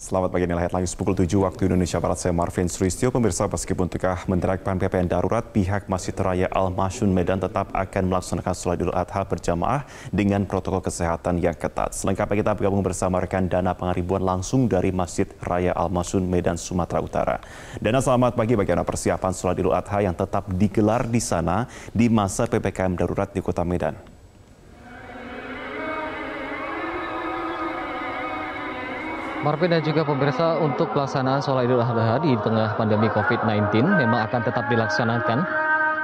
Selamat pagi, inilah headlines pukul 7 waktu Indonesia Barat. Saya Marvin Sulistyo. Pemirsa, meskipun tengah menerapkan PPKM darurat, pihak Masjid Raya Al-Masyun Medan tetap akan melaksanakan sholat Idul Adha berjamaah dengan protokol kesehatan yang ketat. Selengkapnya kita bergabung bersama rekan Dana Pangaribuan langsung dari Masjid Raya Al-Masyun Medan, Sumatera Utara. Dana, selamat pagi. Bagaimana persiapan sholat Idul Adha yang tetap digelar di sana di masa PPKM darurat di Kota Medan? Marvin dan juga pemirsa, untuk pelaksanaan sholat Idul Adha di tengah pandemi COVID-19 memang akan tetap dilaksanakan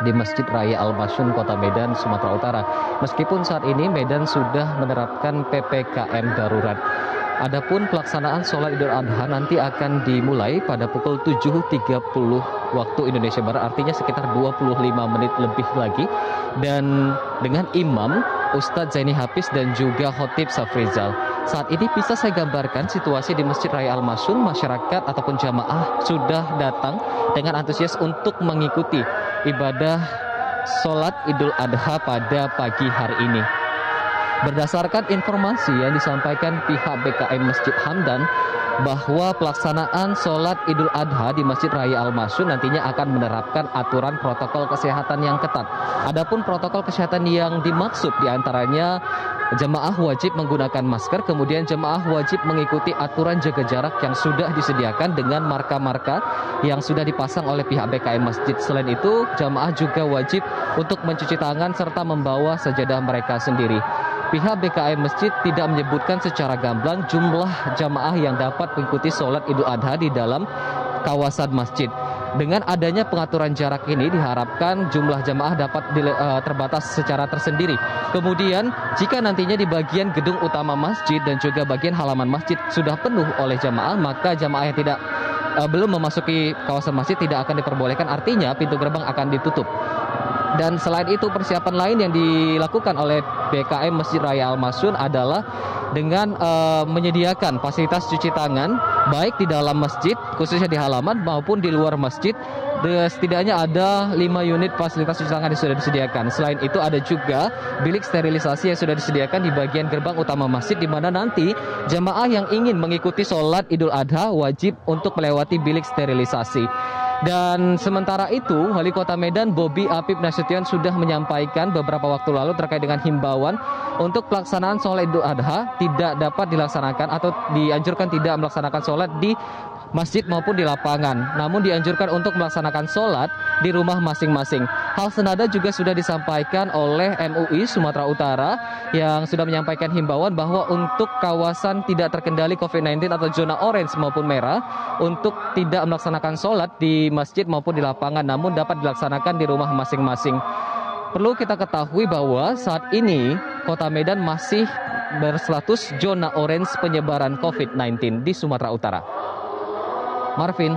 di Masjid Raya Al-Masyun, Kota Medan, Sumatera Utara. Meskipun saat ini Medan sudah menerapkan PPKM darurat. Adapun pelaksanaan sholat Idul Adha nanti akan dimulai pada pukul 7.30 waktu Indonesia Barat, artinya sekitar 25 menit lebih lagi. Dan dengan imam Ustadz Zaini Hafiz dan juga Khotib Safrizal. Saat ini bisa saya gambarkan situasi di Masjid Raya Al-Masyun, masyarakat ataupun jamaah sudah datang dengan antusias untuk mengikuti ibadah sholat Idul Adha pada pagi hari ini. Berdasarkan informasi yang disampaikan pihak BKM Masjid Hamdan, bahwa pelaksanaan sholat Idul Adha di Masjid Raya Al-Masyun nantinya akan menerapkan aturan protokol kesehatan yang ketat. Adapun protokol kesehatan yang dimaksud diantaranya jemaah wajib menggunakan masker, kemudian jemaah wajib mengikuti aturan jaga jarak yang sudah disediakan dengan marka-marka yang sudah dipasang oleh pihak BKM Masjid. Selain itu, jemaah juga wajib untuk mencuci tangan serta membawa sajadah mereka sendiri. Pihak BKM Masjid tidak menyebutkan secara gamblang jumlah jamaah yang dapat mengikuti sholat Idul Adha di dalam kawasan masjid. Dengan adanya pengaturan jarak ini diharapkan jumlah jamaah dapat terbatas secara tersendiri. Kemudian jika nantinya di bagian gedung utama masjid dan juga bagian halaman masjid sudah penuh oleh jamaah, maka jamaah yang belum memasuki kawasan masjid tidak akan diperbolehkan, artinya pintu gerbang akan ditutup. Dan selain itu, persiapan lain yang dilakukan oleh BKM Masjid Raya Al-Masyun adalah dengan menyediakan fasilitas cuci tangan baik di dalam masjid, khususnya di halaman maupun di luar masjid. Setidaknya ada 5 unit fasilitas cuci tangan yang sudah disediakan. Selain itu ada juga bilik sterilisasi yang sudah disediakan di bagian gerbang utama masjid, di mana nanti jemaah yang ingin mengikuti sholat Idul Adha wajib untuk melewati bilik sterilisasi. Dan sementara itu, Wali Kota Medan Bobi Apip Nasution sudah menyampaikan beberapa waktu lalu terkait dengan himbauan untuk pelaksanaan sholat Idul Adha tidak dapat dilaksanakan atau dianjurkan tidak melaksanakan sholat di masjid maupun di lapangan, namun dianjurkan untuk melaksanakan sholat di rumah masing-masing. Hal senada juga sudah disampaikan oleh MUI Sumatera Utara yang sudah menyampaikan himbauan bahwa untuk kawasan tidak terkendali COVID-19 atau zona orange maupun merah, untuk tidak melaksanakan sholat di masjid maupun di lapangan, namun dapat dilaksanakan di rumah masing-masing. Perlu kita ketahui bahwa saat ini Kota Medan masih berstatus zona orange penyebaran COVID-19 di Sumatera Utara. Marvin.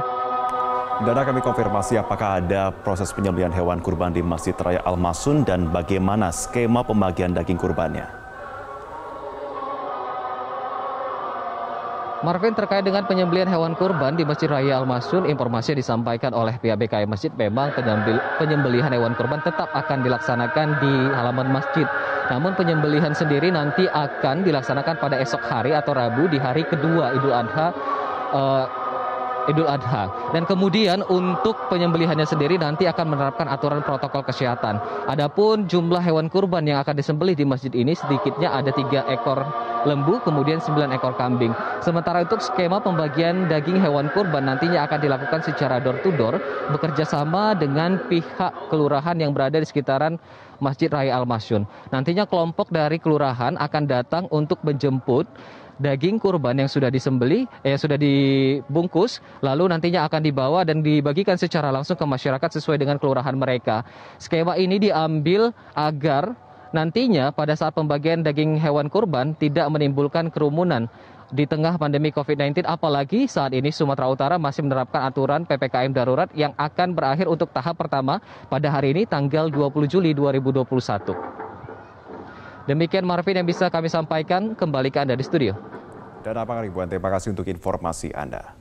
Dana, kami konfirmasi apakah ada proses penyembelihan hewan kurban di Masjid Raya Al-Masyun dan bagaimana skema pembagian daging kurbannya. Marvin, terkait dengan penyembelihan hewan kurban di Masjid Raya Al-Masyun, informasi yang disampaikan oleh pihak BKM Masjid memang penyembelihan hewan kurban tetap akan dilaksanakan di halaman masjid. Namun penyembelihan sendiri nanti akan dilaksanakan pada esok hari atau Rabu di hari kedua Idul Adha. Dan kemudian untuk penyembelihannya sendiri nanti akan menerapkan aturan protokol kesehatan. Adapun jumlah hewan kurban yang akan disembelih di masjid ini sedikitnya ada 3 ekor lembu, kemudian 9 ekor kambing. Sementara untuk skema pembagian daging hewan kurban nantinya akan dilakukan secara door to door, bekerja sama dengan pihak kelurahan yang berada di sekitaran Masjid Raya Al-Masyun. Nantinya kelompok dari kelurahan akan datang untuk menjemput daging kurban yang sudah disembelih, sudah dibungkus, lalu nantinya akan dibawa dan dibagikan secara langsung ke masyarakat sesuai dengan kelurahan mereka. Skema ini diambil agar nantinya pada saat pembagian daging hewan kurban tidak menimbulkan kerumunan di tengah pandemi COVID-19, apalagi saat ini Sumatera Utara masih menerapkan aturan PPKM darurat yang akan berakhir untuk tahap pertama pada hari ini tanggal 20 Juli 2021. Demikian Marvin yang bisa kami sampaikan, kembali ke Anda di studio. Dana Pangaribuan, terima kasih untuk informasi Anda.